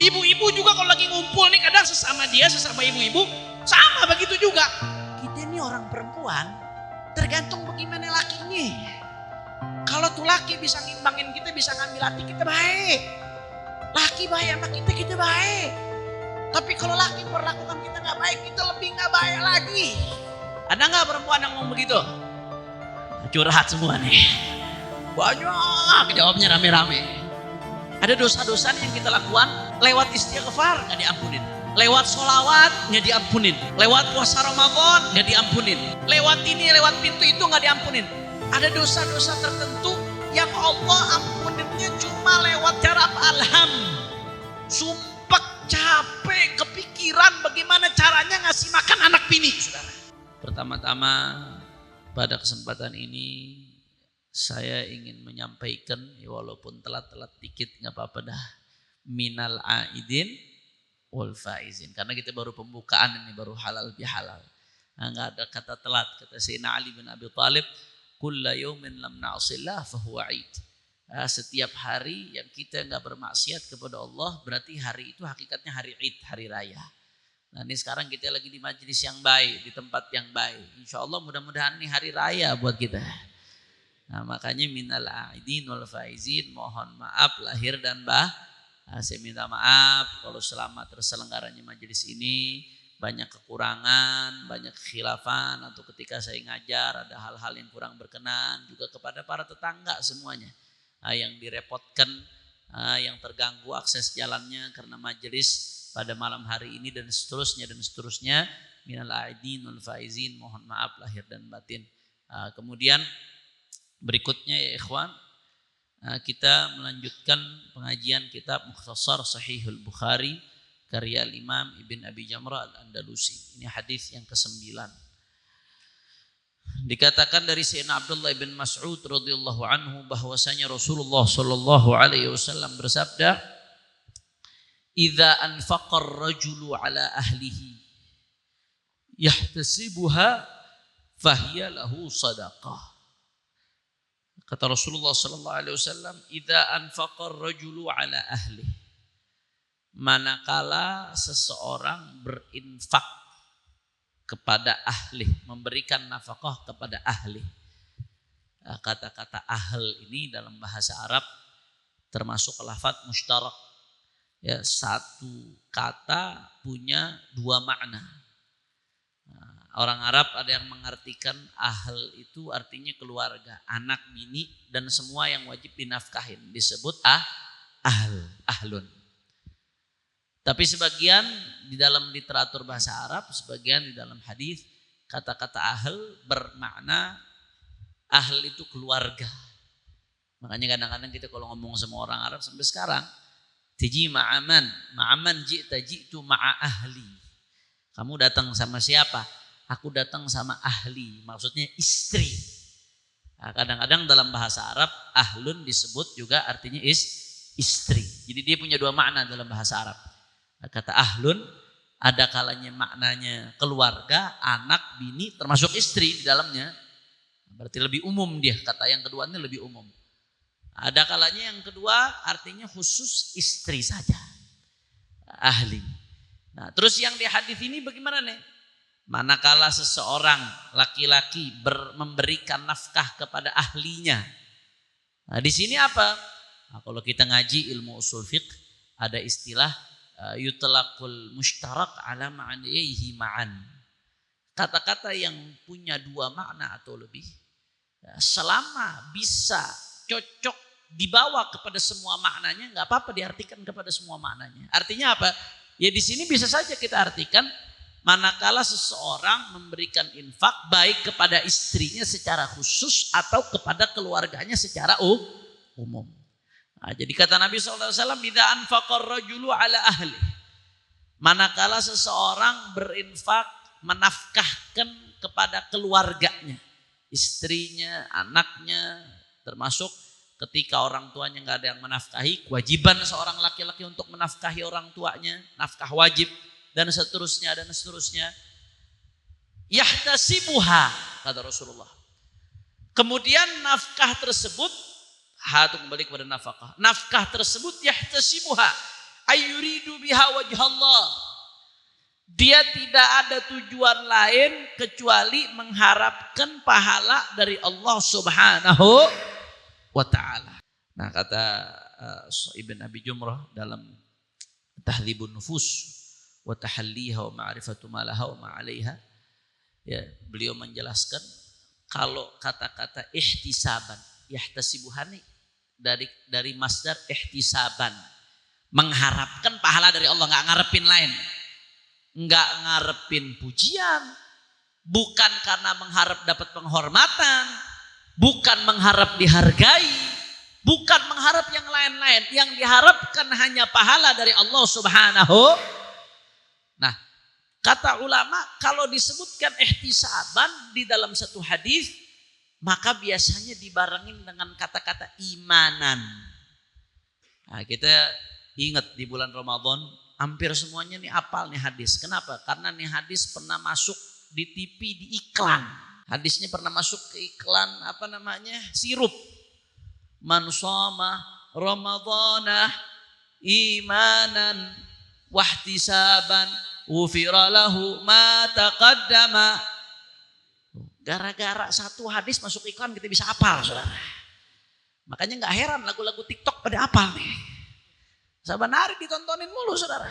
Ibu-ibu juga kalau lagi ngumpul nih kadang sesama ibu-ibu sama begitu juga. Kita ini orang perempuan tergantung bagaimana lakinya. Kalau tuh laki bisa ngimbangin kita, bisa ngambil hati kita, baik. Laki baik sama kita baik. Tapi kalau laki perlakukan kita gak baik, kita lebih gak baik lagi. Ada gak perempuan yang ngomong begitu? Curhat semua nih. Banyak jawabnya rame-rame. Ada dosa-dosa yang kita lakukan lewat istighfar gak diampunin. Lewat sholawat gak diampunin. Lewat puasa Ramadan gak diampunin. Lewat ini, lewat pintu itu gak diampunin. Ada dosa-dosa tertentu yang Allah ampuninnya cuma lewat cara alham. Sumpah capek, kepikiran bagaimana caranya ngasih makan anak bini. Saudara. Pertama-tama pada kesempatan ini saya ingin menyampaikan, ya walaupun telat-telat dikit gak apa-apa dah, minal aidin wal faizin. Karena kita baru pembukaan ini, baru halal bihalal. Nah, gak ada kata telat. Kata Sayyidina Ali bin Abi Thalib, kulla yawmin lam na'asillah fahuwa aid. Setiap hari yang kita gak bermaksiat kepada Allah, berarti hari itu hakikatnya hari Id, hari raya. Nah ini sekarang kita lagi di majelis yang baik, di tempat yang baik. Insya Allah mudah-mudahan ini hari raya buat kita. Nah makanya minal aidin wal faizin, mohon maaf lahir dan saya minta maaf kalau selama terselenggaranya majelis ini banyak kekurangan, banyak khilafan, atau ketika saya ngajar ada hal-hal yang kurang berkenan, juga kepada para tetangga semuanya yang direpotkan, yang terganggu akses jalannya karena majelis pada malam hari ini dan seterusnya. Minal aidin wal faizin, mohon maaf lahir dan batin. Kemudian berikutnya ya ikhwan, kita melanjutkan pengajian kitab Mukhtasar Sahihul Bukhari karya Imam Ibn Abi Jamrah Al-Andalusi. Ini hadis yang ke-9. Dikatakan dari Sayyidina Abdullah bin Mas'ud radhiyallahu anhu bahwasanya Rasulullah sallallahu alaihi wasallam bersabda, "Idza anfaqa ar-rajulu ala ahlihi yahtasibuha fahiya lahu sadaqah." Kata Rasulullah sallallahu alaihi wasallam, "Idza anfaqa ar-rajulu ala ahli." Manakala seseorang berinfak kepada ahli, memberikan nafkah kepada ahli. Kata-kata ahl ini dalam bahasa Arab termasuk lafadz mustarak. Ya, satu kata punya dua makna. Orang Arab ada yang mengartikan ahl itu artinya keluarga, anak, bini, dan semua yang wajib dinafkahin. Disebut ahlun. Tapi sebagian di dalam literatur bahasa Arab, sebagian di dalam hadis, kata-kata ahl bermakna ahl itu keluarga. Makanya kadang-kadang kita kalau ngomong sama orang Arab sampai sekarang, tiji ma'aman ji'tu ma'a ahli. Kamu datang sama siapa? Aku datang sama ahli, maksudnya istri. Nah, kadang-kadang dalam bahasa Arab ahlun disebut juga artinya istri. Jadi dia punya dua makna dalam bahasa Arab. Kata ahlun ada kalanya maknanya keluarga, anak, bini, termasuk istri di dalamnya. Berarti lebih umum dia, kata yang kedua ini lebih umum. Ada kalanya yang kedua artinya khusus istri saja, ahli. Nah terus yang di hadis ini bagaimana nih? Manakala seseorang laki-laki memberikan nafkah kepada ahlinya. Nah di sini apa? Nah, kalau kita ngaji ilmu usul fiqh ada istilah yutlaqul mushtarak ala ma'anihi ma'an. Kata-kata yang punya dua makna atau lebih, selama bisa cocok dibawa kepada semua maknanya, nggak apa-apa diartikan kepada semua maknanya. Artinya apa? Ya di sini bisa saja kita artikan manakala seseorang memberikan infak baik kepada istrinya secara khusus atau kepada keluarganya secara umum. Nah, jadi kata Nabi SAW, "Idza anfaqar rajulu ala ahli." Manakala seseorang berinfak, menafkahkan kepada keluarganya, istrinya, anaknya, termasuk ketika orang tuanya nggak ada yang menafkahi, kewajiban seorang laki-laki untuk menafkahi orang tuanya, nafkah wajib, dan seterusnya. Yahtasibuha, kata Rasulullah. Kemudian nafkah tersebut, itu kembali kepada nafkah. Nafkah tersebut yahtasibuha Ayyuridu biha wajhallah. Dia tidak ada tujuan lain kecuali mengharapkan pahala dari Allah Subhanahu wa ta'ala. Nah, kata Ibn Abi Jumrah dalam Tahdhibun Nufus wa tahalliha wa ma'rifatu ma laha wa ma 'alaiha, ya, beliau menjelaskan kalau kata-kata ihtisaban, yahtasibuhani dari masdar ihtisaban, mengharapkan pahala dari Allah, enggak ngarepin lain. Enggak ngarepin pujian, bukan karena mengharap dapat penghormatan, bukan mengharap dihargai, bukan mengharap yang lain-lain. Yang diharapkan hanya pahala dari Allah Subhanahu. Nah, kata ulama kalau disebutkan ihtisaban di dalam satu hadis, maka biasanya dibarengin dengan kata-kata imanan. Nah, kita ingat di bulan Ramadan hampir semuanya nih hafal nih hadis. Kenapa? Karena nih hadis pernah masuk di TV, di iklan. Hadisnya pernah masuk ke iklan sirup. Man shoma ramadhana imanan wahtisaban ghufira lahu ma taqaddama. Gara-gara satu hadis masuk iklan kita bisa hafal, Saudara. Makanya enggak heran lagu-lagu TikTok pada hafal nih. Saban hari ditontonin mulu, Saudara.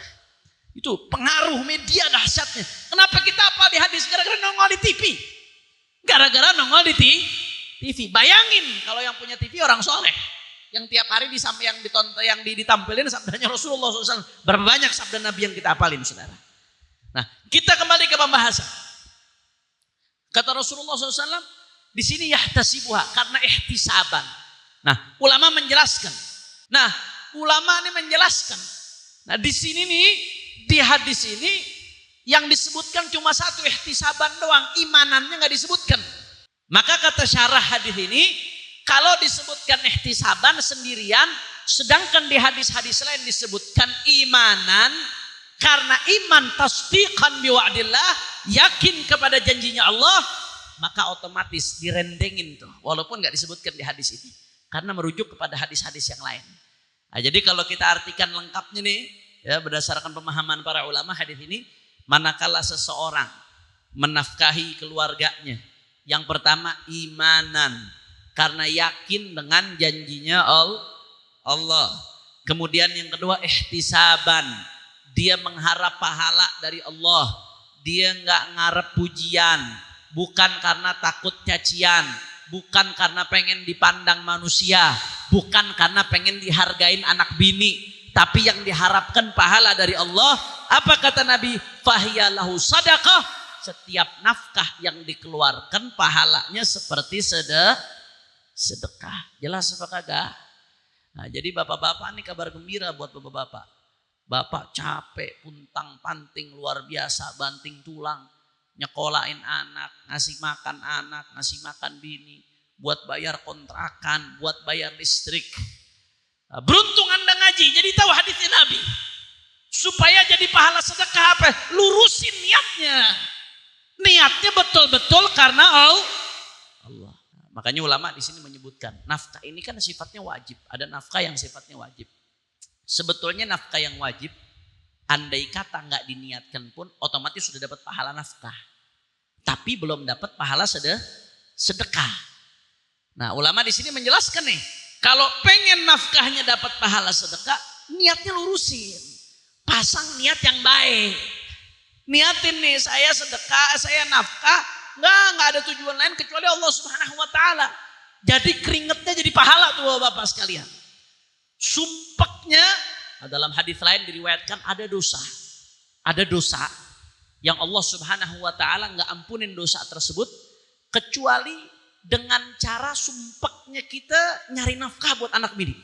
Itu pengaruh media dahsyatnya. Kenapa kita hafal di hadis? Gara-gara nongol di TV. Gara-gara nongol di TV. Bayangin kalau yang punya TV orang soleh, yang tiap hari yang ditonton, yang ditampilin sabdanya Rasulullah SAW. Berapa banyak sabda Nabi yang kita hafalin, Saudara? Nah, kita kembali ke pembahasan. Kata Rasulullah SAW, di sini yahtasibuha karena ihtisaban. Nah, ulama menjelaskan. Ulama ini menjelaskan. Nah, di sini nih, di hadis ini yang disebutkan cuma satu, ihtisaban doang, imanannya nggak disebutkan. Maka kata syarah hadis ini, kalau disebutkan ihtisaban sendirian, sedangkan di hadis-hadis lain disebutkan imanan, karena iman tasdiqan biwa'dillah, yakin kepada janjinya Allah, maka otomatis direndengin tuh, walaupun nggak disebutkan di hadis ini, karena merujuk kepada hadis-hadis yang lain. Nah, jadi kalau kita artikan lengkapnya nih, ya, berdasarkan pemahaman para ulama hadis ini, manakala seseorang menafkahi keluarganya, yang pertama imanan, karena yakin dengan janjinya Allah. Kemudian yang kedua ihtisaban, dia mengharap pahala dari Allah, dia nggak ngarep pujian, bukan karena takut cacian, bukan karena pengen dipandang manusia, bukan karena pengen dihargain anak bini, tapi yang diharapkan pahala dari Allah. Apa kata Nabi? Fahiyalahu sadaqah. Setiap nafkah yang dikeluarkan pahalanya seperti sedekah. Jelas apa kagak? Nah, jadi bapak-bapak ini kabar gembira buat bapak-bapak. Bapak capek, puntang panting luar biasa, banting tulang, nyekolahin anak, ngasih makan anak, ngasih makan bini, buat bayar kontrakan, buat bayar listrik. Nah, beruntung Anda ngaji, jadi tahu hadisnya Nabi. Supaya jadi pahala sedekah apa? Lurusin niatnya. Niatnya betul-betul karena Allah. Makanya ulama di sini menyebutkan nafkah ini kan sifatnya wajib. Ada nafkah yang sifatnya wajib. Sebetulnya nafkah yang wajib, andai kata nggak diniatkan pun otomatis sudah dapat pahala nafkah. Tapi belum dapat pahala sedekah. Nah, ulama di sini menjelaskan nih, kalau pengen nafkahnya dapat pahala sedekah, niatnya lurusin. Pasang niat yang baik. Niatin nih, saya sedekah, saya nafkah, nggak ada tujuan lain kecuali Allah Subhanahu wa taala. Jadi keringetnya jadi pahala tuh Bapak sekalian. Sumpeknya dalam hadis lain diriwayatkan ada dosa. Ada dosa yang Allah Subhanahu wa taala nggak ampunin dosa tersebut kecuali dengan cara sumpeknya kita nyari nafkah buat anak bini.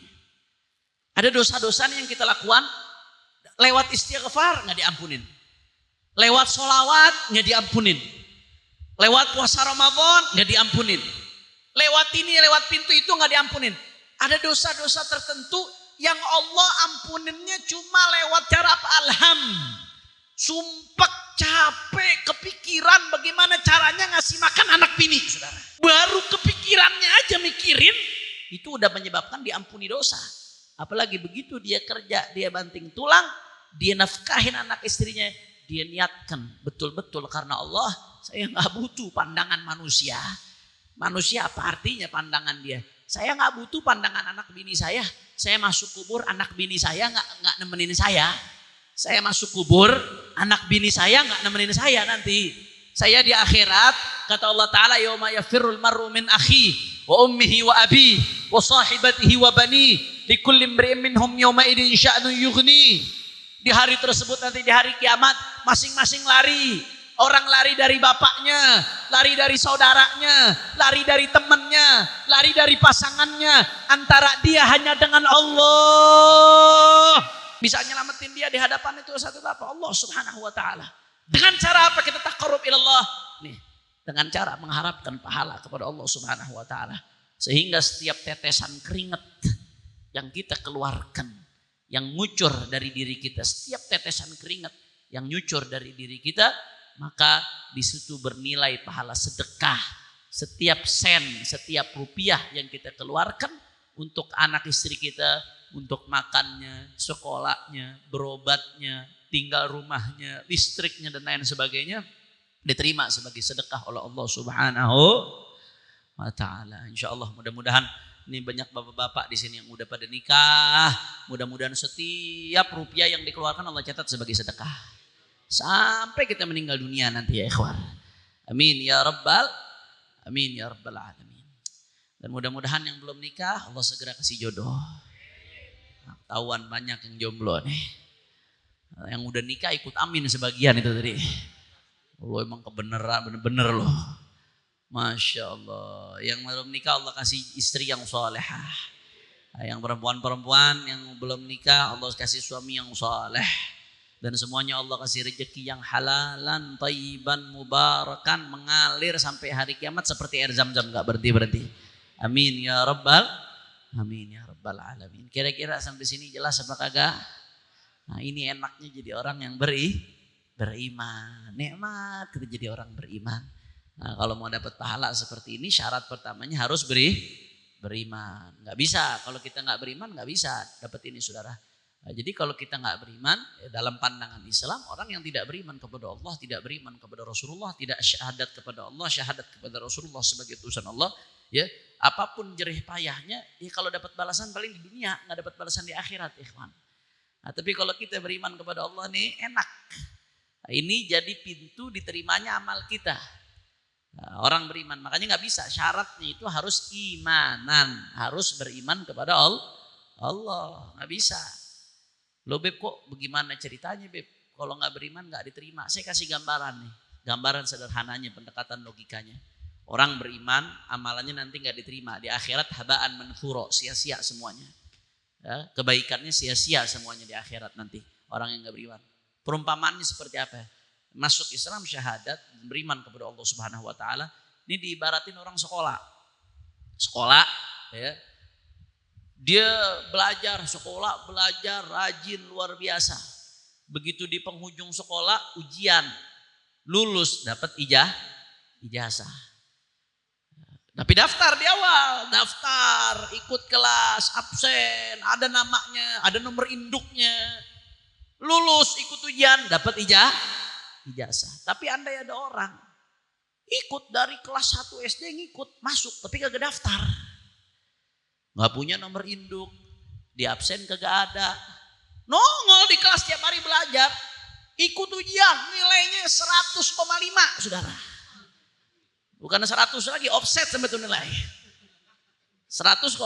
Ada dosa-dosa yang kita lakukan lewat istighfar nggak diampunin. Lewat sholawat nggak diampunin. Lewat puasa Ramadan nggak diampunin. Lewat ini, lewat pintu itu nggak diampunin. Ada dosa-dosa tertentu yang Allah ampuninnya cuma lewat cara apa? Alham. Sumpek, capek, kepikiran bagaimana caranya ngasih makan anak bini, saudara. Baru kepikirannya aja mikirin, itu udah menyebabkan diampuni dosa. Apalagi begitu dia kerja, dia banting tulang, dia nafkahin anak istrinya, dia niatkan betul-betul karena Allah, saya nggak butuh pandangan manusia. Manusia apa artinya pandangan dia? Saya nggak butuh pandangan anak bini saya. Saya masuk kubur, anak bini saya nggak nemenin saya. Saya masuk kubur, anak bini saya nggak nemenin saya nanti. Saya di akhirat, kata Allah Ta'ala, yauma yafirrul mar'u min akhi wa ummihi wa abi wa sahibatihi wa bani likulli imri'in minhum yawma idin sya'nun yughni. Di hari tersebut nanti, di hari kiamat, masing-masing lari. Orang lari dari bapaknya, lari dari saudaranya, lari dari temannya, lari dari pasangannya. Antara dia hanya dengan Allah. Bisa nyelamatin dia di hadapan itu satu apa? Allah Subhanahu wa taala. Dengan cara apa kita taqarrub ilallah? Nih, dengan cara mengharapkan pahala kepada Allah Subhanahu wa taala. Sehingga setiap tetesan keringat yang kita keluarkan, yang ngucur dari diri kita, setiap tetesan keringat yang nyucur dari diri kita, maka di situ bernilai pahala sedekah. Setiap sen, setiap rupiah yang kita keluarkan untuk anak istri kita, untuk makannya, sekolahnya, berobatnya, tinggal rumahnya, listriknya dan lain sebagainya, diterima sebagai sedekah oleh Allah Subhanahu wa taala. Insyaallah mudah-mudahan ini banyak bapak-bapak di sini yang udah pada nikah, mudah-mudahan setiap rupiah yang dikeluarkan Allah catat sebagai sedekah. Sampai kita meninggal dunia nanti ya ikhwan. Amin ya rabbal alamin. Dan mudah-mudahan yang belum nikah Allah segera kasih jodoh. Nah, ketahuan banyak yang jomblo nih. Yang udah nikah ikut amin sebagian itu tadi. Allah emang kebenaran bener-bener loh. Masya Allah. Yang belum nikah Allah kasih istri yang salehah. Yang perempuan-perempuan yang belum nikah Allah kasih suami yang saleh. Dan semuanya Allah kasih rezeki yang halalan, thayyiban, mubarakan, mengalir sampai hari kiamat seperti air zam-zam, gak berhenti-berhenti. Amin ya rabbal alamin. Kira-kira sampai sini jelas apa kagak? Nah ini enaknya jadi orang yang beriman. Nikmat kita jadi orang beriman. Nah kalau mau dapat pahala seperti ini syarat pertamanya harus beriman. Gak bisa, kalau kita gak beriman gak bisa dapat ini saudara. Nah, jadi kalau kita nggak beriman dalam pandangan Islam, orang yang tidak beriman kepada Allah, tidak beriman kepada Rasulullah, tidak syahadat kepada Allah, syahadat kepada Rasulullah sebagai utusan Allah, ya apapun jerih payahnya, ya kalau dapat balasan paling di dunia, nggak dapat balasan di akhirat, ikhwan. Nah, tapi kalau kita beriman kepada Allah nih enak. Nah, ini jadi pintu diterimanya amal kita. Nah, orang beriman, makanya nggak bisa, syaratnya itu harus imanan, harus beriman kepada Allah, nggak bisa. Loh Beb kok bagaimana ceritanya Beb? Kalau nggak beriman nggak diterima. Saya kasih gambaran nih. Gambaran sederhananya pendekatan logikanya. Orang beriman amalannya nanti nggak diterima. Di akhirat habaan manthuro, sia-sia semuanya. Ya, kebaikannya sia-sia semuanya di akhirat nanti. Orang yang nggak beriman. Perumpamaannya seperti apa? Masuk Islam syahadat, beriman kepada Allah Subhanahu wa taala. Ini diibaratin orang sekolah. Sekolah ya. Dia belajar, sekolah, belajar, rajin, luar biasa. Begitu di penghujung sekolah, ujian. Lulus, dapat ijazah. Tapi daftar di awal, daftar, ikut kelas, absen, ada namanya, ada nomor induknya. Lulus, ikut ujian, dapat ijazah. Tapi andai ada orang, ikut dari kelas 1 SD ngikut, masuk, tapi kagak daftar. Gak punya nomor induk, di absen kagak ada. Nongol di kelas tiap hari belajar, ikut ujian nilainya 100,5 saudara. Bukan 100 lagi, offset sampai itu nilai. 100,5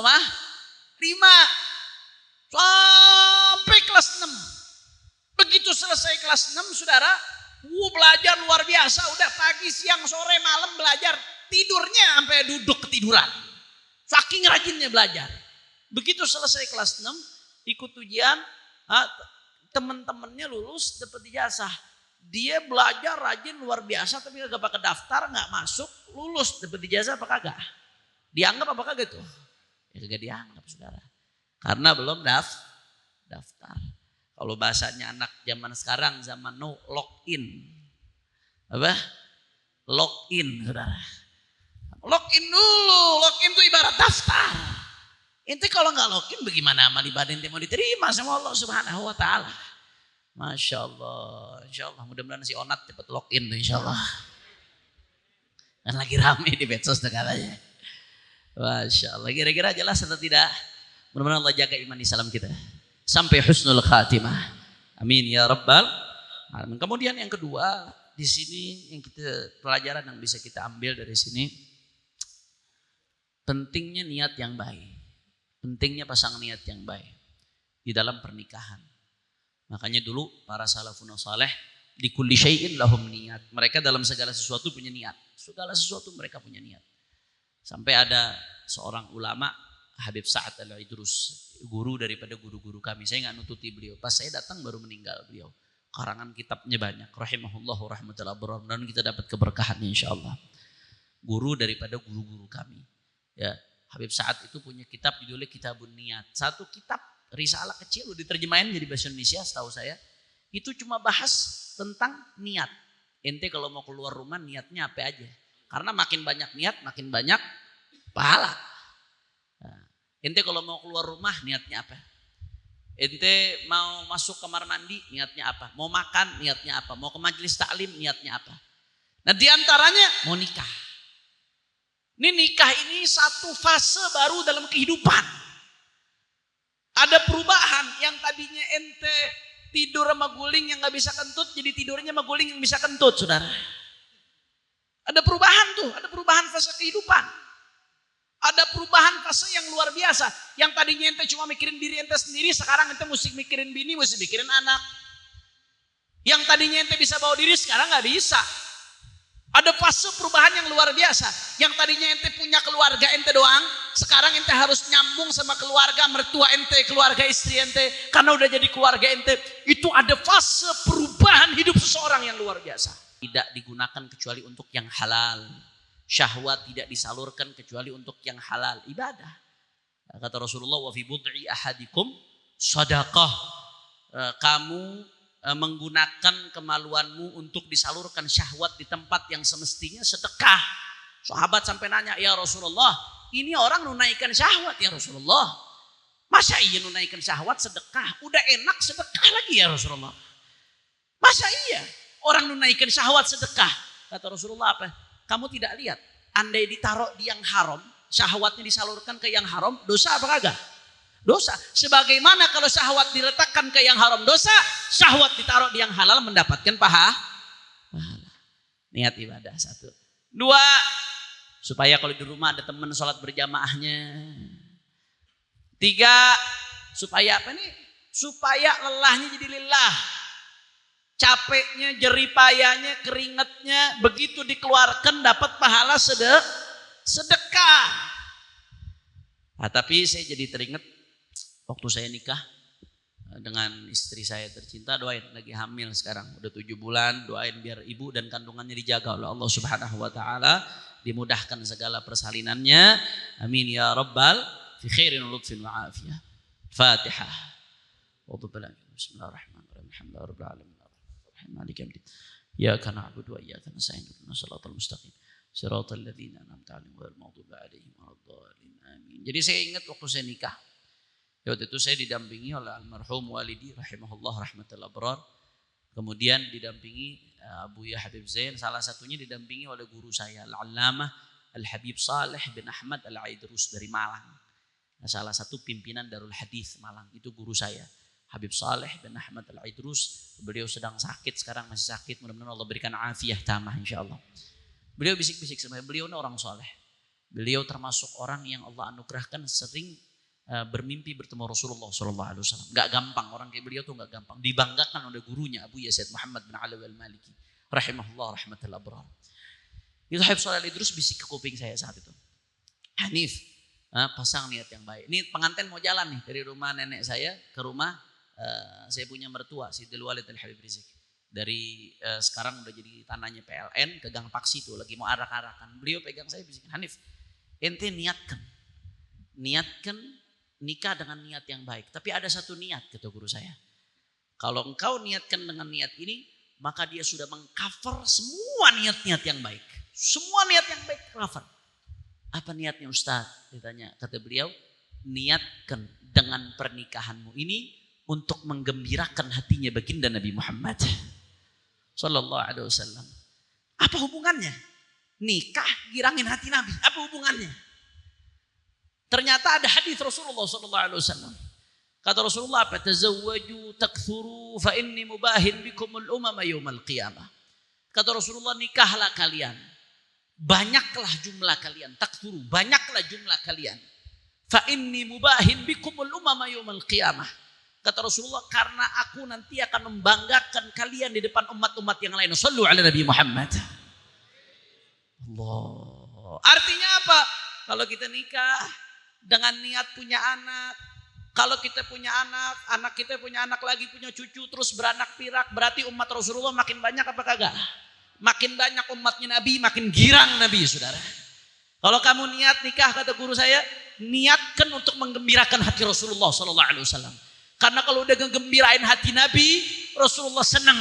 sampai kelas 6. Begitu selesai kelas 6 saudara, belajar luar biasa, udah pagi, siang, sore, malam belajar. Tidurnya sampai duduk ketiduran. Saking rajinnya belajar. Begitu selesai kelas 6, ikut ujian, teman-temannya lulus dapat ijazah. Dia belajar rajin luar biasa tapi kagak pakai daftar, nggak masuk, lulus dapat ijazah apa kagak? Dianggap apa kagak tuh? Ya kagak dianggap saudara. Karena belum daftar. Kalau bahasanya anak zaman sekarang, zaman no login. Apa? Login saudara. Login dulu, login itu ibarat daftar. Ente kalau nggak login bagaimana amal ibadah ente mau diterima sama Allah Subhanahu wa taala. Masya Allah, insya Allah mudah-mudahan si Onat cepat login tuh insya Allah. Kan lagi rame di medsos katanya. Masya Allah, kira-kira jelas atau tidak? Mudah-mudahan Allah jaga iman Islam kita sampai husnul khatimah. Amin ya rabbal alamin. Kemudian yang kedua di sini yang kita pelajaran yang bisa kita ambil dari sini, pentingnya niat yang baik. Pentingnya pasang niat yang baik di dalam pernikahan. Makanya dulu para salafun saleh di kulli syai'in lahum niat. Mereka dalam segala sesuatu punya niat. Segala sesuatu mereka punya niat. Sampai ada seorang ulama, Habib Sa'ad Al-Idrus, guru daripada guru-guru kami. Saya nggak nututi beliau. Pas saya datang baru meninggal beliau. Karangan kitabnya banyak. Rahimahullahu rahmatullahi wabarakatuh. Dan kita dapat keberkahannya insyaallah. Guru daripada guru-guru kami. Ya. Habib Sa'ad itu punya kitab judulnya Kitabun Niat. Satu kitab risalah kecil udah diterjemahin jadi bahasa Indonesia setahu saya. Itu cuma bahas tentang niat. Ente kalau mau keluar rumah niatnya apa aja. Karena makin banyak niat makin banyak pahala. Nah, ente kalau mau keluar rumah niatnya apa? Ente mau masuk kamar mandi niatnya apa? Mau makan niatnya apa? Mau ke majelis taklim niatnya apa? Nah diantaranya mau nikah. Ini nikah ini satu fase baru dalam kehidupan. Ada perubahan yang tadinya ente tidur sama guling yang gak bisa kentut, jadi tidurnya sama guling yang bisa kentut, saudara. Ada perubahan tuh, ada perubahan fase kehidupan. Ada perubahan fase yang luar biasa. Yang tadinya ente cuma mikirin diri ente sendiri, sekarang ente mesti mikirin bini, mesti mikirin anak. Yang tadinya ente bisa bawa diri, sekarang gak bisa. Ada fase perubahan yang luar biasa. Yang tadinya ente punya keluarga ente doang, sekarang ente harus nyambung sama keluarga mertua ente, keluarga istri ente, karena udah jadi keluarga ente. Itu ada fase perubahan hidup seseorang yang luar biasa. Tidak digunakan kecuali untuk yang halal. Syahwat tidak disalurkan kecuali untuk yang halal. Ibadah. Kata Rasulullah, wa fi bud'i ahadikum sadaqah. Kamu menggunakan kemaluanmu untuk disalurkan syahwat di tempat yang semestinya sedekah. Sahabat sampai nanya, ya Rasulullah, ini orang nunaikan syahwat ya Rasulullah. Masa iya nunaikan syahwat sedekah? Udah enak sedekah lagi ya Rasulullah. Masa iya orang nunaikan syahwat sedekah? Kata Rasulullah apa? Kamu tidak lihat, andai ditaruh di yang haram, syahwatnya disalurkan ke yang haram, dosa apa kagak? Dosa. Sebagaimana kalau syahwat diletakkan ke yang haram dosa, syahwat ditaruh di yang halal mendapatkan pahala. Niat ibadah satu. Dua, supaya kalau di rumah ada teman sholat berjamaahnya. Tiga, supaya apa nih? Supaya lelahnya jadi lillah. Capeknya, jeripayanya, keringatnya begitu dikeluarkan dapat pahala sedekah. Nah, tapi saya jadi teringat waktu saya nikah dengan istri saya tercinta, doain lagi hamil sekarang udah 7 bulan, doain biar ibu dan kandungannya dijaga oleh Allah Subhanahu wa taala, dimudahkan segala persalinannya. Amin ya rabbal fi khairin lutfin wa afiyah. Fatihah. Bismillahirrahmanirrahim. Alhamdulillahirabbil alamin. Maliki yaumiddin. Iyyaka na'budu wa iyyaka nasta'in. Ihdinas siratal mustaqim. Siratal ladzina an'amta 'alaihim ghairil maghdubi 'alaihim waladdallin. Amin. Jadi saya ingat waktu saya nikah. Waktu itu saya didampingi oleh almarhum walidi rahimahullah rahmatul abrar. Kemudian didampingi Abu Ya Habib Zain, salah satunya didampingi oleh guru saya Al-Allamah Al-Habib Saleh bin Ahmad Al-Aidrus dari Malang. Nah, salah satu pimpinan Darul Hadis Malang, itu guru saya. Habib Saleh bin Ahmad Al-Aidrus, beliau sedang sakit, sekarang masih sakit, mudah-mudahan Allah berikan afiah tamah insyaallah. Beliau bisik-bisik sama beliau ini orang soleh. Beliau termasuk orang yang Allah anugerahkan sering bermimpi bertemu Rasulullah SAW. Gak gampang, orang kayak beliau tuh gak gampang. Dibanggakan oleh gurunya Abu Yazid Muhammad bin Alawi al-Maliki. Rahimahullah rahmatul abrar. Itu Habib Saleh Al-Idrus bisik ke kuping saya saat itu. Hanif, pasang niat yang baik. Ini pengantin mau jalan nih dari rumah nenek saya ke rumah saya punya mertua, Sidil Walid Al-Habib Rizik. Dari sekarang udah jadi tanahnya PLN ke Gang Paksi tuh, lagi mau arak-arakan. Beliau pegang saya bisikin, Hanif, ente niatkan nikah dengan niat yang baik. Tapi ada satu niat, kata guru saya. Kalau engkau niatkan dengan niat ini, maka dia sudah mengcover semua niat-niat yang baik. Semua niat yang baik cover. Apa niatnya Ustaz? Ditanya. Kata beliau, niatkan dengan pernikahanmu ini untuk menggembirakan hatinya baginda Nabi Muhammad sallallahu alaihi wasallam. Apa hubungannya? Nikah girangin hati Nabi. Apa hubungannya? Ternyata ada hadis Rasulullah sallallahu alaihi wasallam. Kata Rasulullah apa? Tazawwaju takthuru fa inni mubahin bikumul umama yaumal qiyamah. Kata Rasulullah, nikahlah kalian. Banyaklah jumlah kalian. Takthuru, banyaklah jumlah kalian. Fa inni mubahin bikumul umama yaumal qiyamah. Kata Rasulullah, karena aku nanti akan membanggakan kalian di depan umat-umat yang lain. Sallu ala Nabi Muhammad. Allah. Artinya apa? Kalau kita nikah dengan niat punya anak, kalau kita punya anak kita punya anak lagi, punya cucu, terus beranak pirak, berarti umat Rasulullah makin banyak apa kagak? Makin banyak umatnya Nabi, makin girang Nabi, saudara. Kalau kamu niat nikah, kata guru saya, niatkan untuk menggembirakan hati Rasulullah sallallahu alaihi wasallam. Karena kalau udah ngegembirain hati Nabi, Rasulullah senang.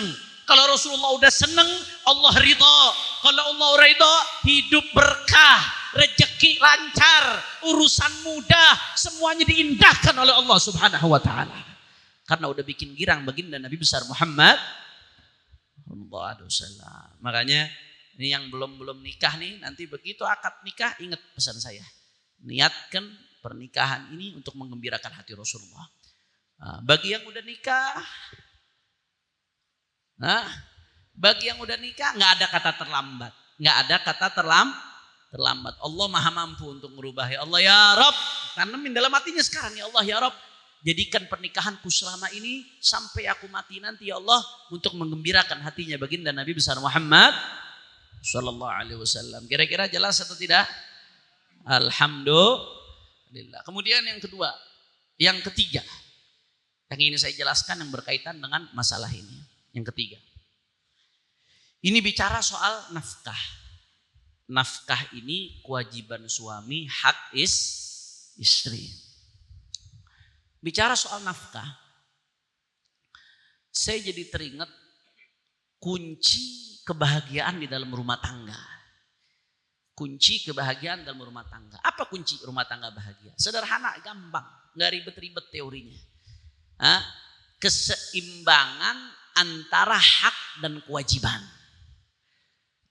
Kalau Rasulullah udah senang, Allah ridha. Kalau Allah ridha, hidup berkah, rezeki lancar, urusan mudah, semuanya diindahkan oleh Allah Subhanahu wa taala. Karena udah bikin girang baginda Nabi besar Muhammad sallallahu alaihi wasallam. Makanya ini yang belum nikah nih, nanti begitu akad nikah ingat pesan saya. Niatkan pernikahan ini untuk menggembirakan hati Rasulullah. Nah, bagi yang udah nikah, bagi yang udah nikah nggak ada kata terlambat, nggak ada kata terlambat. Allah maha mampu untuk merubah. Ya Allah ya Rabb, tanemin dalam hatinya sekarang, ya Allah ya Rabb, jadikan pernikahanku selama ini sampai aku mati nanti ya Allah untuk menggembirakan hatinya baginda Nabi besar Muhammad sallallahu alaihi wasallam. Kira-kira jelas atau tidak? Alhamdulillah. Kemudian yang kedua, yang ketiga, yang ini saya jelaskan yang berkaitan dengan masalah ini. Yang ketiga, ini bicara soal nafkah. Nafkah ini kewajiban suami, hak istri. Bicara soal nafkah, saya jadi teringat kunci kebahagiaan di dalam rumah tangga. Kunci kebahagiaan dalam rumah tangga. Apa kunci rumah tangga bahagia? Sederhana, gampang, nggak ribet-ribet teorinya. Keseimbangan antara hak dan kewajiban.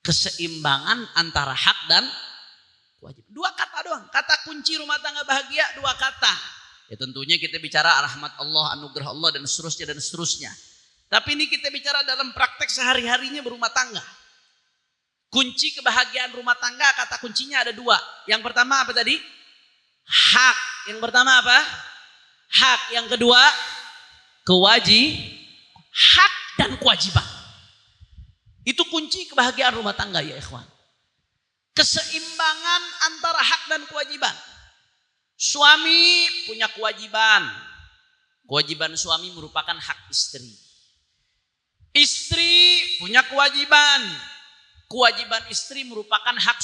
Keseimbangan antara hak dan kewajiban. Dua kata doang. Kata kunci rumah tangga bahagia, dua kata. Ya tentunya kita bicara rahmat Allah, anugerah Allah dan seterusnya. Tapi ini kita bicara dalam praktek sehari-harinya berumah tangga. Kunci kebahagiaan rumah tangga, kata kuncinya ada dua. Yang pertama apa tadi? Hak. Yang pertama apa? Hak. Yang kedua hak dan kewajiban. Itu kunci kebahagiaan rumah tangga ya ikhwan. Keseimbangan antara hak dan kewajiban. Suami punya kewajiban. Kewajiban suami merupakan hak istri. Istri punya kewajiban. Kewajiban istri merupakan hak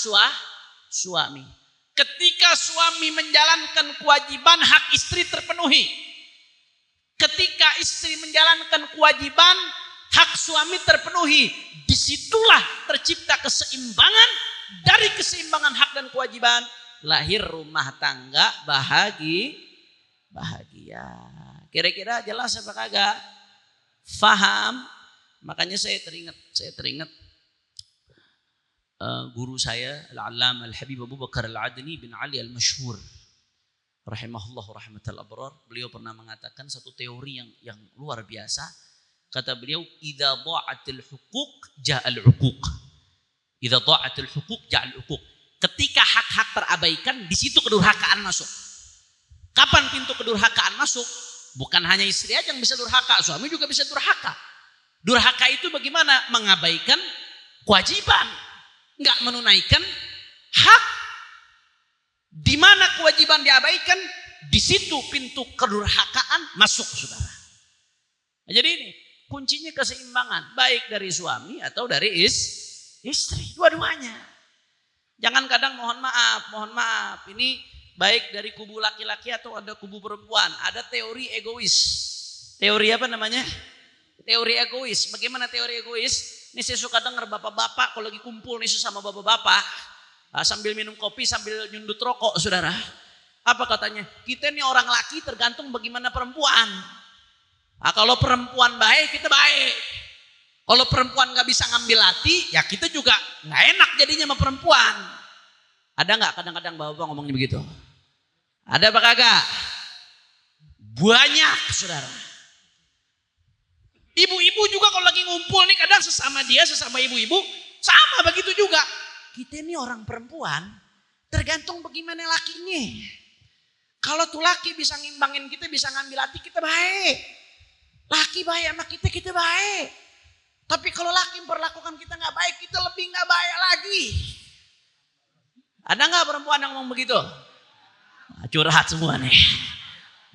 suami. Ketika suami menjalankan kewajiban, hak istri terpenuhi. Ketika istri menjalankan kewajiban, hak suami terpenuhi. Disitulah tercipta keseimbangan. Dari keseimbangan hak dan kewajiban, lahir rumah tangga bahagia. Kira-kira jelas apa kagak? Faham? Makanya saya teringat guru saya Al-Allamah Al-Habib Abu Bakar Al-Adni bin Ali Al-Mashhur rahimahullah rahmatal abrar. Beliau pernah mengatakan satu teori yang luar biasa. Kata beliau, idza dha'atil huquq ja'al 'uquq. Idza dha'atil huquq ja'al 'uquq. Ketika hak-hak terabaikan, di situ kedurhakaan masuk. Kapan pintu kedurhakaan masuk? Bukan hanya istri aja yang bisa durhaka, suami juga bisa durhaka. Durhaka itu bagaimana? Mengabaikan kewajiban, enggak menunaikan hak. Di mana kewajiban diabaikan, di situ pintu kedurhakaan masuk, saudara. Nah, jadi ini kuncinya keseimbangan, baik dari suami atau dari istri, dua-duanya. Jangan kadang mohon maaf, ini baik dari kubu laki-laki atau ada kubu perempuan, ada teori egois. Teori apa namanya? Teori egois. Bagaimana teori egois? Ini saya suka dengar bapak-bapak kalau lagi kumpul nih sama bapak-bapak, sambil minum kopi, sambil nyundut rokok, saudara. Apa katanya? Kita ini orang laki tergantung bagaimana perempuan. Nah, kalau perempuan baik, kita baik. Kalau perempuan gak bisa ngambil hati, ya kita juga gak enak jadinya sama perempuan. Ada gak kadang-kadang bapak ngomongnya begitu? Ada apa kagak? Banyak, saudara. Ibu-ibu juga kalau lagi ngumpul nih, kadang sesama ibu-ibu, sama begitu juga. Kita ini orang perempuan, tergantung bagaimana lakinya. Kalau tuh laki bisa ngimbangin kita, bisa ngambil hati, kita baik. Laki baik sama kita baik. Tapi kalau laki memperlakukan kita gak baik, kita lebih gak baik lagi. Ada gak perempuan yang ngomong begitu? Curhat semua nih.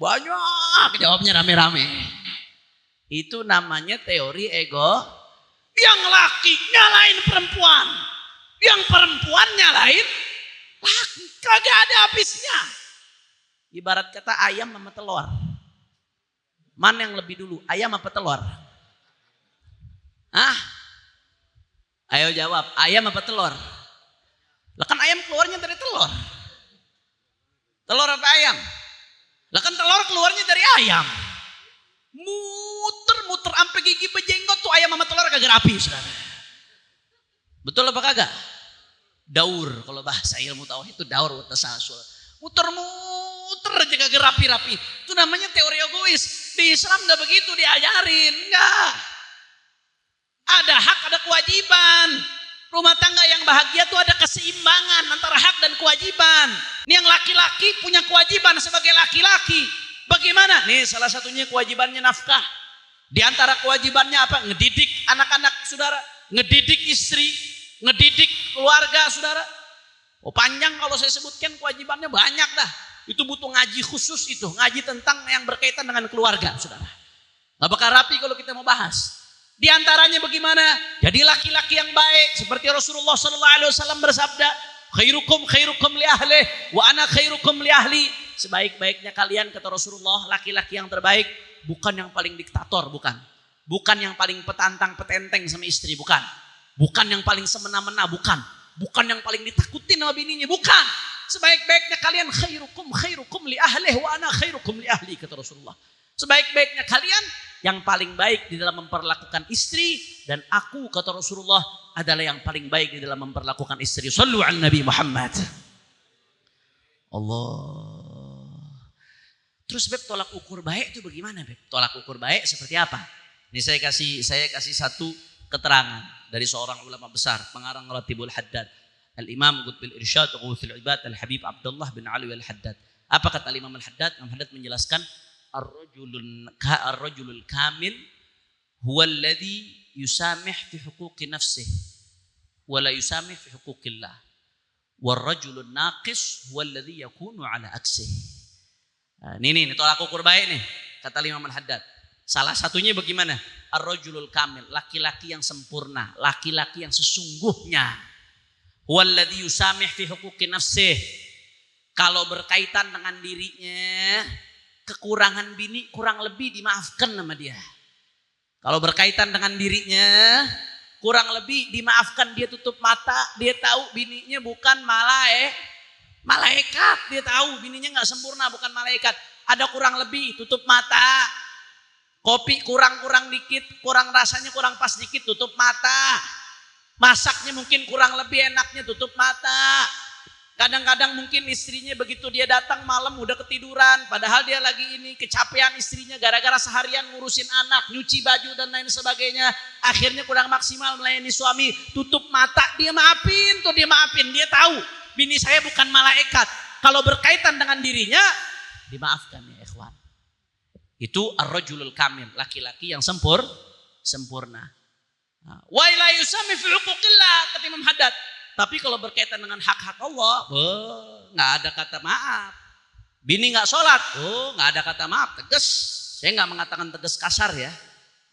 Banyak jawabnya rame-rame. Itu namanya teori ego. Yang laki nyalain perempuan. Yang perempuan nyalain laki. Kagak ada habisnya. Ibarat kata ayam sama telur. Mana yang lebih dulu? Ayam apa telur? Hah? Ayo jawab. Ayam apa telur? Lah kan ayam keluarnya dari telur. Telur apa ayam? Lah kan telur keluarnya dari ayam. Muter-muter sampai gigi bejenggot tuh ayam sama telur kagak rapi, saudara. Betul apa kagak? Daur, kalau bahasa ilmu tauhid itu daur wa tasalsul. Muter-muter aja kagak rapi-rapi. Itu namanya teori egois. Di Islam enggak begitu diajarin, enggak. Ada hak, ada kewajiban. Rumah tangga yang bahagia tuh ada keseimbangan antara hak dan kewajiban. Ini yang laki-laki punya kewajiban sebagai laki-laki. Bagaimana? Nih salah satunya kewajibannya nafkah. Di antara kewajibannya apa? Ngedidik anak-anak saudara. Ngedidik istri. Ngedidik keluarga saudara. Oh panjang kalau saya sebutkan kewajibannya banyak dah. Itu butuh ngaji khusus itu. Ngaji tentang yang berkaitan dengan keluarga saudara. Gak bakal rapi kalau kita mau bahas. Di antaranya bagaimana? Jadi laki-laki yang baik seperti Rasulullah SAW bersabda, khairukum li ahli wa ana khairukum li ahli. Sebaik-baiknya kalian kata Rasulullah, laki-laki yang terbaik bukan yang paling diktator, bukan. Bukan yang paling petantang-petenteng sama istri, bukan. Bukan yang paling semena-mena, bukan. Bukan yang paling ditakutin sama bininya, bukan. Sebaik-baiknya kalian khairukum li ahli wa ana khairukum li ahli kata Rasulullah. Sebaik-baiknya kalian yang paling baik di dalam memperlakukan istri, dan aku kata Rasulullah adalah yang paling baik di dalam memperlakukan istri. Sallu ala Nabi Muhammad. Allah. Terus Beb, tolak ukur baik itu bagaimana Beb? Tolak ukur baik seperti apa? Ini saya kasih satu keterangan dari seorang ulama besar, pengarang Ratibul Haddad, Al-Imam Qutbil Irsyad Ghawthul Ibad Al-Habib Abdullah bin Ali Al-Haddad. Apa kata Imam Al-Haddad? Imam Al-Haddad menjelaskan Ar-rajulul kamil huwa alladhi yusamih fi huquqi nafsih wa la yusamih fi huquqillah. War-rajulun naqis huwa alladhi yakunu ala aksih. Nah, ini tolak ukur baik nih kata Imam Al-Haddad. Salah satunya bagaimana? Ar-rajulul kamil, laki-laki yang sempurna, laki-laki yang sesungguhnya. Huwa alladhi yusamih fi huquqi nafsih. Kalau berkaitan dengan dirinya, kekurangan bini kurang lebih dimaafkan sama dia. Kalau berkaitan dengan dirinya kurang lebih dimaafkan, dia tutup mata, dia tahu bininya bukan malaikat, dia tahu bininya nggak sempurna, bukan malaikat. Ada kurang lebih, tutup mata. Kopi kurang dikit, kurang rasanya kurang pas dikit, tutup mata. Masaknya mungkin kurang lebih enaknya, tutup mata. Kadang-kadang mungkin istrinya begitu dia datang malam udah ketiduran. Padahal dia lagi kecapean istrinya gara-gara seharian ngurusin anak, nyuci baju dan lain sebagainya. Akhirnya kurang maksimal melayani suami. Tutup mata, dia maafin. Dia tahu bini saya bukan malaikat. Kalau berkaitan dengan dirinya, dimaafkan ya ikhwan. Itu ar-rajulul kamil, laki-laki yang sempurna. Wa la yusami fi huquqillah kata Imam Haddad. Tapi kalau berkaitan dengan hak-hak Allah, nggak ada kata maaf. Bini nggak sholat, nggak ada kata maaf, tegas. Saya nggak mengatakan tegas kasar ya.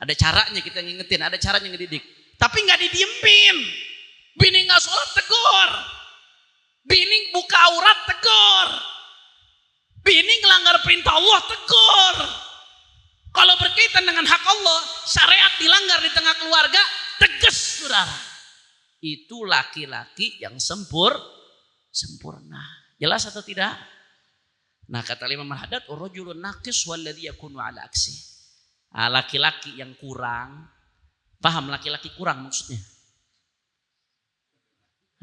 Ada caranya kita ngingetin, ada caranya ngedidik. Tapi nggak didiemin. Bini nggak sholat, tegur. Bini buka aurat, tegur. Bini ngelanggar perintah Allah, tegur. Kalau berkaitan dengan hak Allah, syariat dilanggar di tengah keluarga, tegas saudara. Itu laki-laki yang sempurna. Jelas atau tidak? Nah kata Imam Al-Haddad, rajulun naqis walladhi yakunu ala aksi. Laki-laki yang kurang, paham laki-laki kurang maksudnya?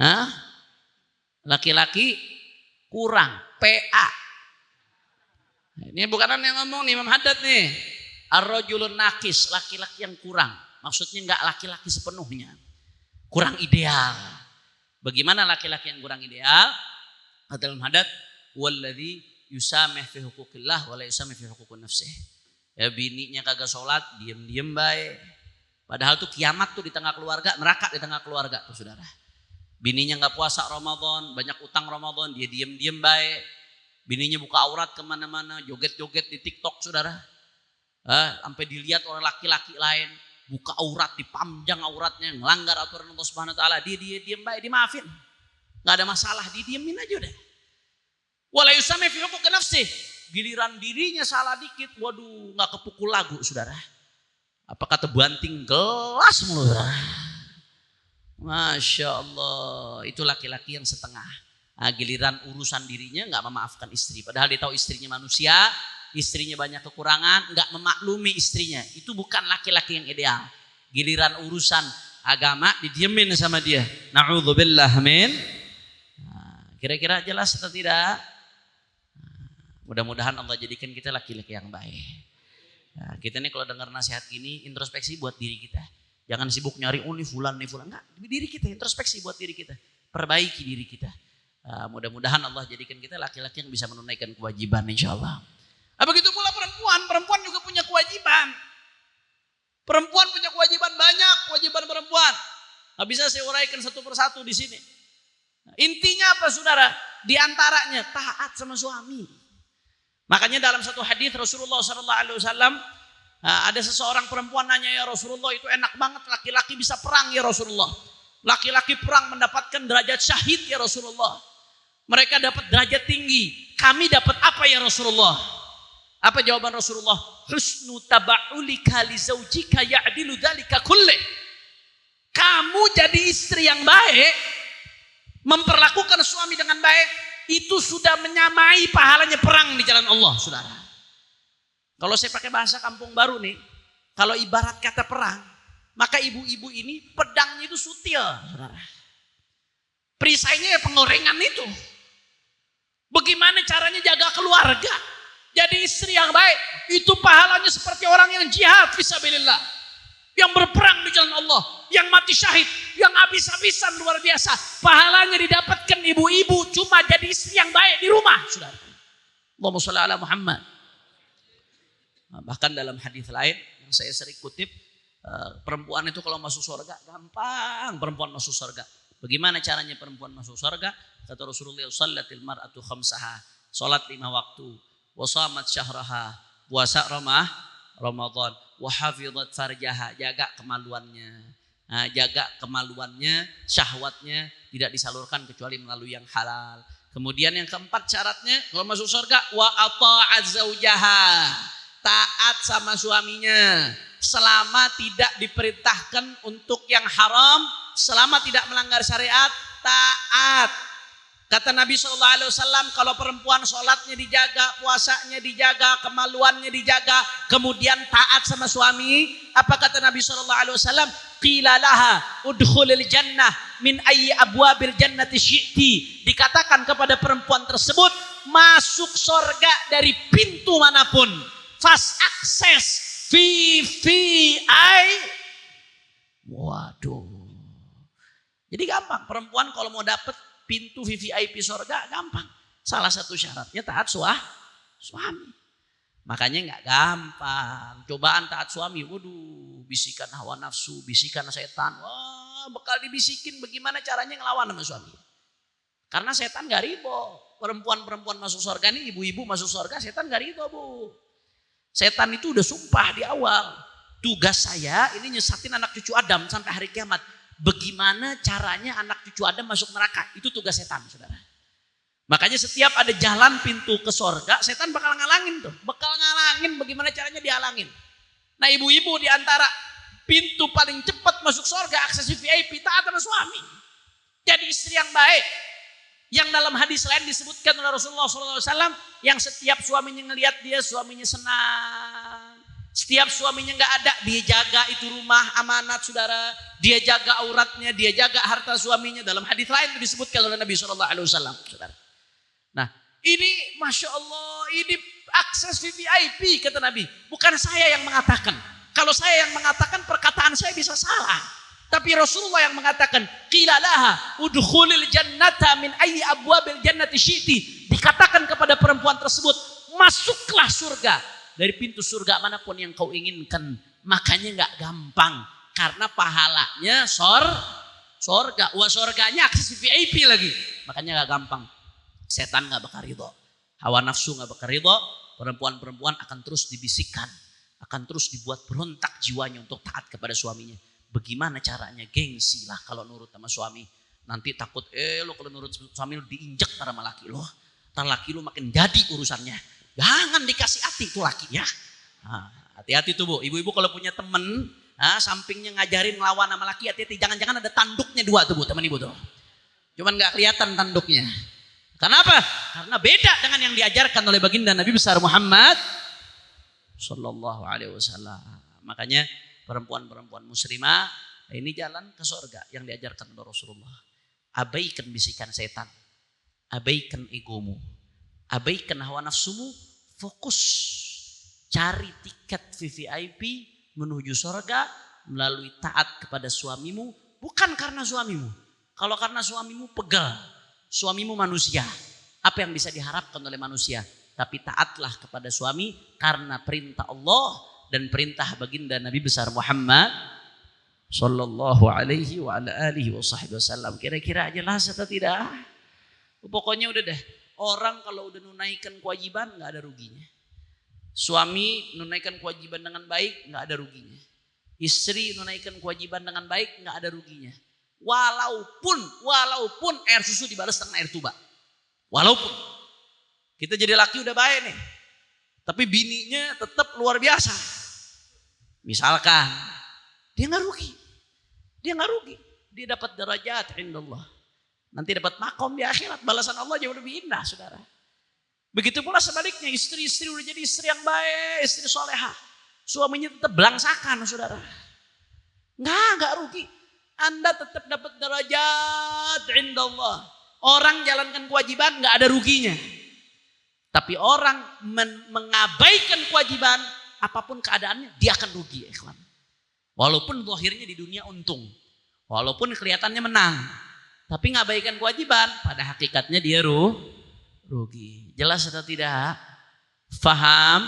Hah? Laki-laki kurang, PA. Ini bukan yang ngomong nih Imam Haddad nih. Ar-rajulun naqis, laki-laki yang kurang. Maksudnya enggak laki-laki sepenuhnya. Kurang ideal. Bagaimana laki-laki yang kurang ideal? Kata Imam Haddad, walladzi yusamih fi huquqillah wa la yusamih fi huquqin nafsih. Ya bininya kagak sholat, diem-diem baik. Padahal tuh kiamat tuh di tengah keluarga, neraka di tengah keluarga tuh saudara. Bininya nggak puasa Ramadan, banyak utang Ramadan, dia diem-diem baik. Bininya buka aurat kemana-mana, joget-joget di TikTok saudara. Sampai dilihat oleh laki-laki lain, buka aurat, dipanjang auratnya, ngelanggar aturan Allah Subhanahu Wa Taala. Dia diem baik, dimaafin, nggak ada masalah, didiemin aja udah. Wala yusami fi huquqi nafsih. Giliran dirinya salah dikit, waduh nggak kepukul lagu saudara. Apa kata banting gelas mulu saudara. Masya Allah, itu laki-laki yang setengah. Nah, giliran urusan dirinya nggak memaafkan istri. Padahal dia tahu istrinya manusia, istrinya banyak kekurangan, nggak memaklumi istrinya. Itu bukan laki-laki yang ideal. Giliran urusan agama didiemin sama dia. Na'udzubillah min. Nah, kira-kira jelas atau tidak? Mudah-mudahan Allah jadikan kita laki-laki yang baik. Nah, kita nih kalau dengar nasihat ini introspeksi buat diri kita. Jangan sibuk nyari nih fulan. Enggak, diri kita introspeksi buat diri kita. Perbaiki diri kita. Nah, mudah-mudahan Allah jadikan kita laki-laki yang bisa menunaikan kewajiban insyaallah. Begitu pula perempuan juga punya kewajiban. Perempuan punya kewajiban banyak, kewajiban perempuan. Nggak bisa saya uraikan satu persatu di sini. Nah, intinya apa saudara? Di antaranya taat sama suami. Makanya dalam satu hadis Rasulullah SAW ada seseorang perempuan nanya, ya Rasulullah itu enak banget laki-laki bisa perang ya Rasulullah. Laki-laki perang mendapatkan derajat syahid ya Rasulullah. Mereka dapat derajat tinggi. Kami dapat apa ya Rasulullah? Apa jawaban Rasulullah? Husnu taba'ulika li zaujika ya'dilu dzalika kullih. Kamu jadi istri yang baik, memperlakukan suami dengan baik, itu sudah menyamai pahalanya perang di jalan Allah, saudara. Kalau saya pakai bahasa kampung baru nih, kalau ibarat kata perang, maka ibu-ibu ini pedangnya itu sutil, saudara. Perisainya ya penggorengan itu. Bagaimana caranya jaga keluarga? Jadi istri yang baik, itu pahalanya seperti orang yang jihad fisabilillah. Yang berperang di jalan Allah, yang mati syahid, yang habis-habisan luar biasa. Pahalanya didapatkan ibu-ibu cuma jadi istri yang baik di rumah, saudara. Allahumma sholli ala Muhammad. Bahkan dalam hadis lain yang saya sering kutip, perempuan itu kalau masuk surga gampang, perempuan masuk surga. Bagaimana caranya perempuan masuk surga? Kata Rasulullah, shallatil mar'atu khamsaha, salat 5 waktu, wa shamat syahraha, puasa Ramadan, wa hafizat farjaha, jaga kemaluannya. Nah, jaga kemaluannya, syahwatnya tidak disalurkan kecuali melalui yang halal. Kemudian yang keempat syaratnya kalau masuk surga, wa ata'at zaujaha, taat sama suaminya selama tidak diperintahkan untuk yang haram, selama tidak melanggar syariat, taat. Kata Nabi SAW, kalau perempuan sholatnya dijaga, puasanya dijaga, kemaluannya dijaga, kemudian taat sama suami, apa kata Nabi SAW? Qila laha udkhulil jannah min ayyi abwabil jannati syi'ti. Dikatakan kepada perempuan tersebut, masuk surga dari pintu manapun. Fast access VVI. Waduh. Jadi gampang, perempuan kalau mau dapat pintu VVIP surga gampang. Salah satu syaratnya taat suami. Makanya nggak gampang. Cobaan taat suami, waduh, bisikan hawa nafsu, bisikan setan. Wah, bakal dibisikin bagaimana caranya ngelawan sama suami. Karena setan nggak ridho. Perempuan-perempuan masuk surga ini, ibu-ibu masuk surga, setan nggak ridho, Bu. Setan itu udah sumpah di awal. Tugas saya ini nyesatin anak cucu Adam sampai hari kiamat. Bagaimana caranya anak cucu Adam masuk neraka? Itu tugas setan, saudara. Makanya setiap ada jalan pintu ke sorga, setan bakal ngalangin tuh. Bakal ngalangin bagaimana caranya dihalangin. Nah ibu-ibu diantara pintu paling cepat masuk sorga, akses VIP, taat sama suami. Jadi istri yang baik. Yang dalam hadis lain disebutkan oleh Rasulullah SAW, yang setiap suaminya ngelihat dia, suaminya senang. Setiap suaminya nggak ada, dia jaga itu rumah amanat, saudara. Dia jaga auratnya, dia jaga harta suaminya. Dalam hadis lain disebutkan oleh Nabi SAW, saudara. Nah, ini Masya Allah, ini akses VVIP kata Nabi. Bukan saya yang mengatakan. Kalau saya yang mengatakan, perkataan saya bisa salah. Tapi Rasulullah yang mengatakan, qila laha udkhulil jannata min ayyi abwabil jannati syi'ti. Dikatakan kepada perempuan tersebut, masuklah surga dari pintu surga manapun yang kau inginkan. Makanya enggak gampang karena pahalanya surga. Wah, surganya akses VIP lagi. Makanya enggak gampang. Setan enggak bakal ridho. Hawa nafsu enggak bakal ridho. Perempuan-perempuan akan terus dibisikkan, akan terus dibuat berontak jiwanya untuk taat kepada suaminya. Bagaimana caranya? Gengsi lah kalau nurut sama suami. Nanti takut lo kalau nurut suami lo diinjek sama laki lo. Ntar laki lo makin jadi urusannya. Jangan dikasih hati itu laki ya. Nah, hati-hati tuh Bu. Ibu-ibu kalau punya temen, sampingnya ngajarin ngelawan sama laki, hati-hati. Jangan-jangan ada tanduknya 2 tuh Bu, teman ibu tuh. Cuman gak kelihatan tanduknya. Kenapa? Karena beda dengan yang diajarkan oleh baginda Nabi besar Muhammad Sallallahu Alaihi Wasallam. Makanya perempuan-perempuan muslimah ini jalan ke surga yang diajarkan oleh Rasulullah. Abaikan bisikan setan, abaikan egomu, abaikan hawa nafsumu, fokus cari tiket VVIP menuju surga melalui taat kepada suamimu, bukan karena suamimu. Kalau karena suamimu pegal, suamimu manusia, apa yang bisa diharapkan oleh manusia? Tapi taatlah kepada suami karena perintah Allah dan perintah baginda Nabi besar Muhammad Sallallahu Alaihi wa ala alihi wasallam. Kira-kira jelas atau tidak? Pokoknya udah deh. Orang kalau udah nunaikan kewajiban nggak ada ruginya. Suami nunaikan kewajiban dengan baik nggak ada ruginya. Istri nunaikan kewajiban dengan baik nggak ada ruginya. Walaupun air susu dibalas dengan air tuba. Walaupun kita jadi laki udah baik nih, tapi bininya tetap luar biasa. Misalkan dia nggak rugi, dia dapat derajat indallah. Nanti dapat makom di akhirat, balasan Allah jauh lebih indah, saudara. Begitu pula sebaliknya, istri-istri udah jadi istri yang baik, istri solehah, suaminya tetap belangsakan, saudara. Nggak rugi. Anda tetap dapat derajat indallah. Orang jalankan kewajiban nggak ada ruginya. Tapi orang mengabaikan kewajiban, apapun keadaannya, dia akan rugi. Ikhwan. Walaupun zahirnya di dunia untung. Walaupun kelihatannya menang. Tapi ngabaikan kewajiban, pada hakikatnya dia rugi. Jelas atau tidak? Faham?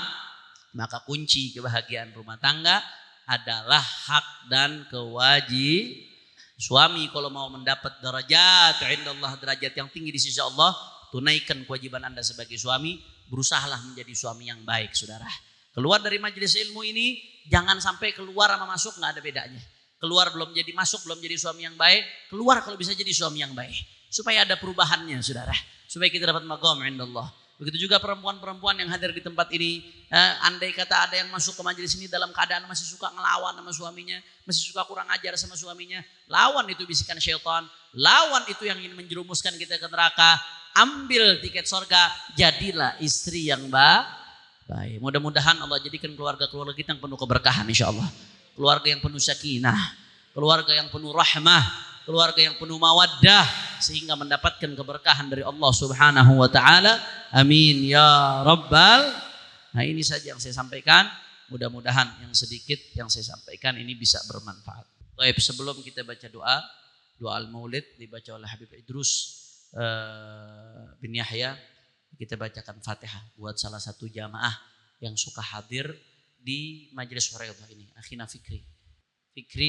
Maka kunci kebahagiaan rumah tangga adalah hak dan kewajiban. Suami kalau mau mendapat derajat indallah, derajat yang tinggi di sisi Allah, tunaikan kewajiban Anda sebagai suami, berusahalah menjadi suami yang baik, saudara. Keluar dari majelis ilmu ini, jangan sampai keluar sama masuk nggak ada bedanya. Keluar belum jadi masuk, belum jadi suami yang baik. Keluar kalau bisa jadi suami yang baik. Supaya ada perubahannya, saudara. Supaya kita dapat maqam indallah. Begitu juga perempuan-perempuan yang hadir di tempat ini. Andai kata ada yang masuk ke majelis ini dalam keadaan masih suka ngelawan sama suaminya, masih suka kurang ajar sama suaminya, lawan itu bisikan syaitan, lawan itu yang ingin menjerumuskan kita ke neraka. Ambil tiket surga, jadilah istri yang baik. Mudah-mudahan Allah jadikan keluarga-keluarga kita yang penuh keberkahan insya Allah. Keluarga yang penuh sakinah, keluarga yang penuh rahmah, keluarga yang penuh mawaddah, sehingga mendapatkan keberkahan dari Allah Subhanahu wa taala. Amin ya rabbal. Nah, ini saja yang saya sampaikan. Mudah-mudahan yang sedikit yang saya sampaikan ini bisa bermanfaat. Baik, sebelum kita baca doa al-Maulid dibaca oleh Habib Idrus bin Yahya, kita bacakan Fatihah buat salah satu jamaah yang suka hadir di majelis Hurairah ini, akhina Fikri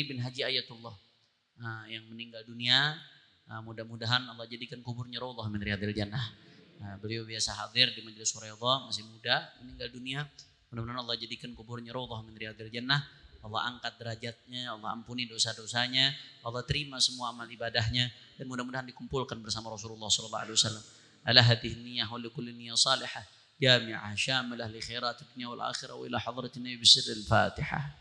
bin Haji Ayatullah yang meninggal dunia. Mudah-mudahan Allah jadikan kuburnya raudhah min riyadil jannah. Beliau biasa hadir di majelis Hurairah, masih muda meninggal dunia. Mudah-mudahan Allah jadikan kuburnya raudhah min riyadil jannah. Allah angkat derajatnya, Allah ampuni dosa-dosanya, Allah terima semua amal ibadahnya, dan mudah-mudahan dikumpulkan bersama Rasulullah SAW. Ala hadhihi niyyah wa likulli niyyah salihah jami'ah syamilah li khairatid dunya wal akhirah wa ila hadratin nabi bisirril Fatihah.